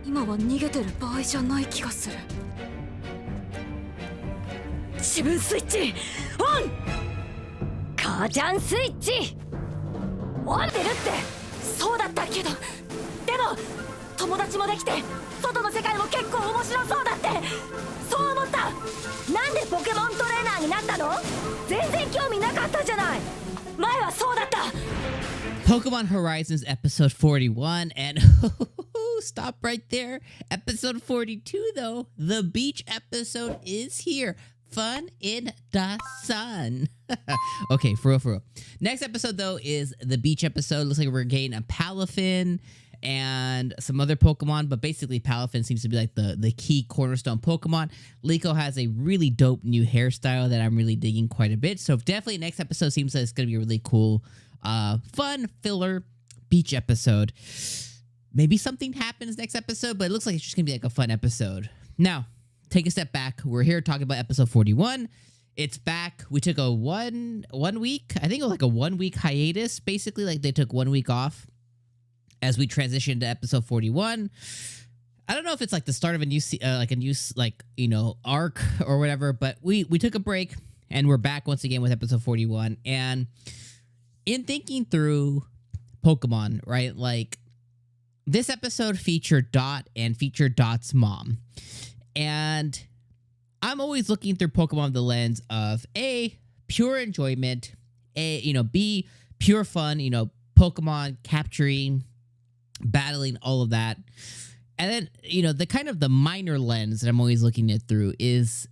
今は逃げてる場合じゃない気がする。自分スイッチオン。母ちゃんスイッチオンってるって。そうだったけど、でも友達もできて外の世界も結構面白そうだってそう思った。なんでポケモントレーナーになったの？全然興味なかったじゃない。前はそうだった。 Pokemon Horizons episode 41 and stop right there. Episode 42 though, the beach episode is here. Fun in the sun. Okay, for real. Next episode though is the beach episode. Looks like we're getting a Palafin and some other Pokemon, but basically Palafin seems to be like the key cornerstone Pokemon. 𝐒𝐿𝐴 has a really dope new hairstyle that I'm really digging quite a bit. So definitely next episode seems like it's going to be a really cool, fun filler beach episode. Maybe something happens next episode, but it looks like it's just going to be like a fun episode. Now, take a step back. We're here talking about episode 41. It's back. We took a one week, I think it was like a 1 week hiatus. Basically, like they took 1 week off as we transitioned to episode 41. I don't know if it's like the start of a new arc or whatever, but we took a break and we're back once again with episode 41. And in thinking through Pokemon, right, like this episode featured Dot and featured Dot's mom. And I'm always looking through Pokemon the lens of A, pure enjoyment, B, pure fun, Pokemon capturing, battling, all of that. And then, the kind of the minor lens that I'm always looking at through is,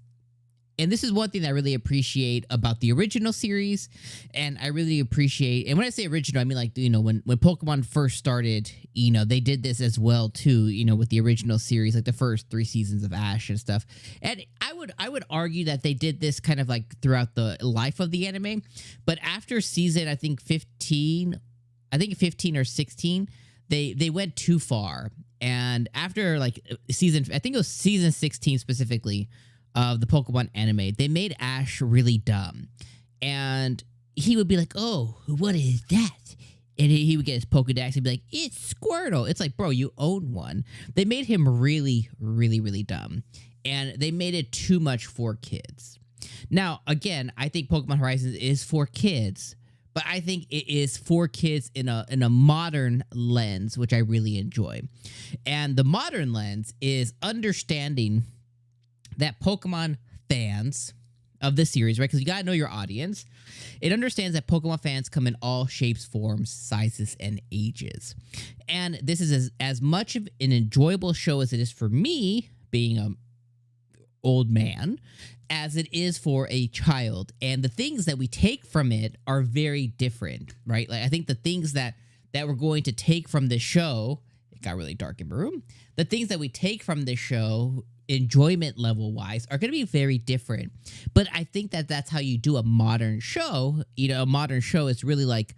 and this is one thing that I really appreciate about the original series, and I really appreciate, and when I say original, I mean like, when Pokemon first started, they did this as well too, with the original series, like the first 3 seasons of Ash and stuff. And I would argue that they did this kind of like throughout the life of the anime, but after season, I think 15 or 16, they went too far. And after like season, I think it was season 16 specifically, of the Pokemon anime, they made Ash really dumb. And he would be like, oh, what is that? And he would get his Pokedex and be like, it's Squirtle. It's like, bro, you own one. They made him really, really, really dumb. And they made it too much for kids. Now, again, I think Pokemon Horizons is for kids, but I think it is for kids in a modern lens, which I really enjoy. And the modern lens is understanding that Pokemon fans of the series, right? Because you got to know your audience. It understands that Pokemon fans come in all shapes, forms, sizes, and ages. And this is as much of an enjoyable show as it is for me, being an old man, as it is for a child. And the things that we take from it are very different, right? Like I think the things that we're going to take from this show, it got really dark in my room. The things that we take from this show, enjoyment level wise, are going to be very different. But I think that that's how you do a modern show. A modern show is really like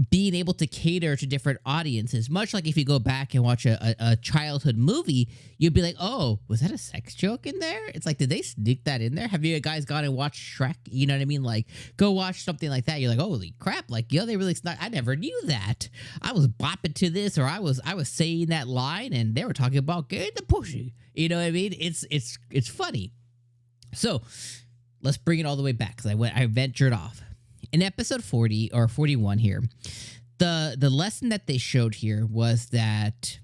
being able to cater to different audiences. Much like if you go back and watch a childhood movie, you'd be like, oh, was that a sex joke in there? It's like, did they sneak that in there? Have you guys gone and watched Shrek? You know what I mean? Like, go watch something like that. You're like, holy crap. Like, they really snuck. I never knew that. I was bopping to this, or I was saying that line and they were talking about getting the pushy. You know what I mean? It's funny. So let's bring it all the way back, because I ventured off. In episode 40 or 41 here, the lesson that they showed here was that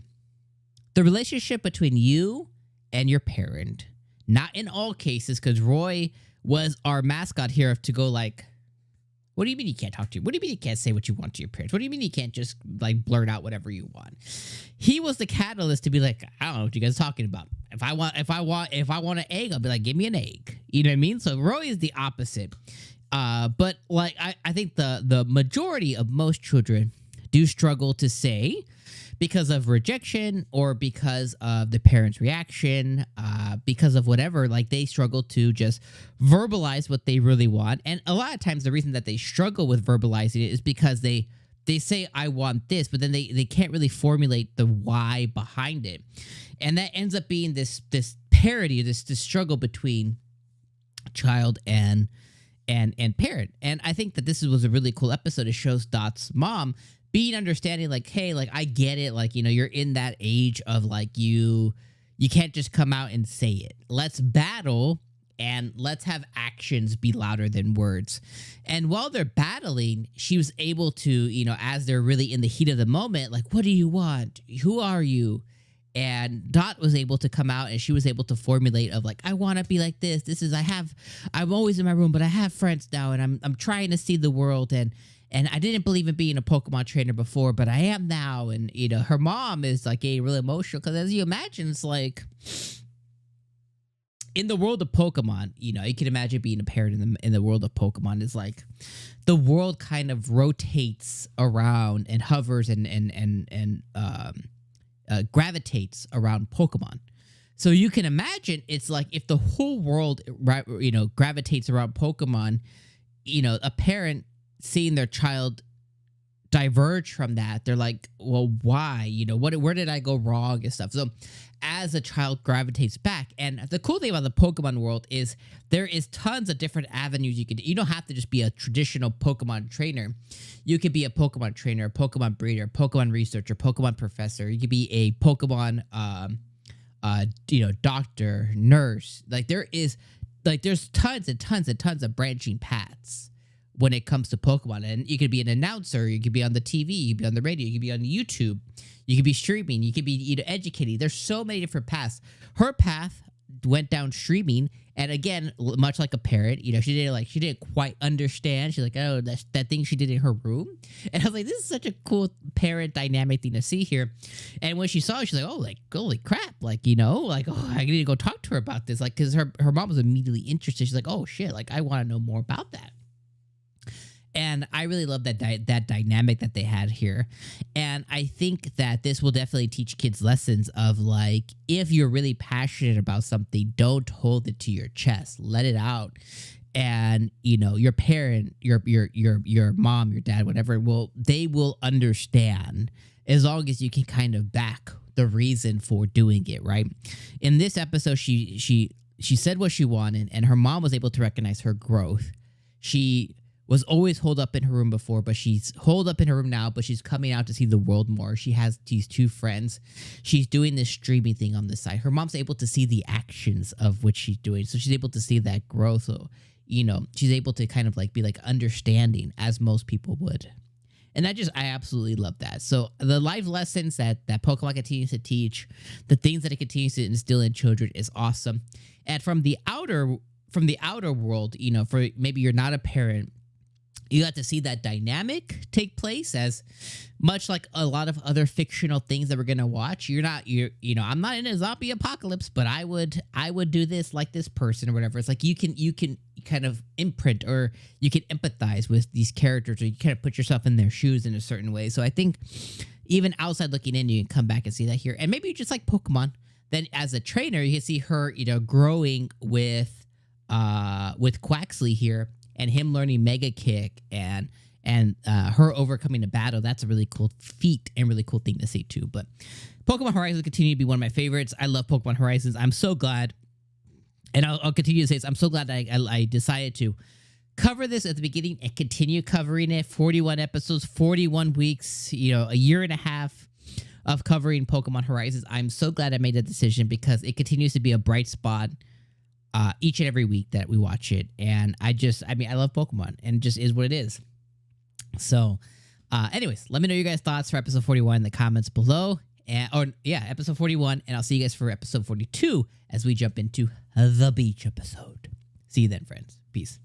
the relationship between you and your parent, not in all cases, because Roy was our mascot here to go like, what do you mean you can't talk to you? What do you mean you can't say what you want to your parents? What do you mean you can't just like blurt out whatever you want? He was the catalyst to be like, I don't know what you guys are talking about. If I want an egg, I'll be like, give me an egg. You know what I mean? So Roy is the opposite. But like I think the majority of most children do struggle to say, because of rejection or because of the parents' reaction, because of whatever, like they struggle to just verbalize what they really want. And a lot of times the reason that they struggle with verbalizing it is because they say, I want this, but then they can't really formulate the why behind it. And that ends up being this parody, this struggle between child and parent. And I think that this was a really cool episode. It shows Dot's mom being understanding, like, hey, like, I get it. Like, you know, you're in that age of like, you can't just come out and say it. Let's battle and let's have actions be louder than words. And while they're battling, she was able to, you know, as they're really in the heat of the moment, like, what do you want? Who are you? And Dot was able to come out and she was able to formulate of like, I want to be like this. I'm always in my room, but I have friends now and I'm trying to see the world. And I didn't believe in being a Pokemon trainer before, but I am now. And, you know, her mom is like getting really emotional because, as you imagine, it's like in the world of Pokemon, you know, you can imagine being a parent in the world of Pokemon is like the world kind of rotates around and hovers and gravitates around Pokemon. So you can imagine it's like if the whole world, you know, gravitates around Pokemon, you know, a parent seeing their child diverge from that, they're like, well, why? You know, where did I go wrong and stuff? So as a child gravitates back, and the cool thing about the Pokemon world is there is tons of different avenues you could. You don't have to just be a traditional Pokemon trainer. You could be a Pokemon trainer, a Pokemon breeder, Pokemon researcher, Pokemon professor. You could be a Pokemon, you know, doctor, nurse. Like there's tons and tons and tons of branching paths when it comes to Pokemon. And you could be an announcer, you could be on the TV, you could be on the radio, you could be on YouTube, you could be streaming, you could be, you know, educating. There's so many different paths. Her path went down streaming, and again, much like a parent, you know, she didn't quite understand. She's like, oh, that thing she did in her room. And I was like, this is such a cool parent dynamic thing to see here. And when she saw it, she's like, oh, like, holy crap, like, you know, like, oh, I need to go talk to her about this, like, because her mom was immediately interested. She's like, oh shit, like, I want to know more about that. And I really love that dynamic that they had here. And I think that this will definitely teach kids lessons of like, if you're really passionate about something, don't hold it to your chest, let it out. And, you know, your parent, your mom, your dad, whatever, they will understand as long as you can kind of back the reason for doing it, right? In this episode, she said what she wanted, and her mom was able to recognize her growth. She was always holed up in her room before, but she's holed up in her room now, but she's coming out to see the world more. She has these two friends. She's doing this streaming thing on the side. Her mom's able to see the actions of what she's doing. So she's able to see that growth. So, you know, she's able to kind of like be like understanding as most people would. And I absolutely love that. So the life lessons that Pokemon continues to teach, the things that it continues to instill in children is awesome. And from the outer world, you know, for maybe you're not a parent, you got to see that dynamic take place, as much like a lot of other fictional things that we're gonna watch. You know, I'm not in a zombie apocalypse, but I would do this like this person or whatever. It's like you can kind of imprint, or you can empathize with these characters, or you kind of put yourself in their shoes in a certain way. So I think even outside looking in, you can come back and see that here. And maybe just like Pokemon, then as a trainer, you can see her, you know, growing with Quaxley here, and him learning Mega Kick, and her overcoming a battle. That's a really cool feat and really cool thing to see too. But Pokemon Horizons continue to be one of my favorites. I love Pokemon Horizons. I'm so glad, and I'll continue to say this, I'm so glad I decided to cover this at the beginning and continue covering it. 41 episodes, 41 weeks, you know, a year and a half of covering Pokemon Horizons. I'm so glad I made that decision, because it continues to be a bright spot each and every week that we watch it. And I love Pokemon, and it just is what it is. So anyways, let me know your guys' thoughts for episode 41 in the comments below. Episode 41, and I'll see you guys for episode 42 as we jump into the beach episode. See you then, friends. Peace.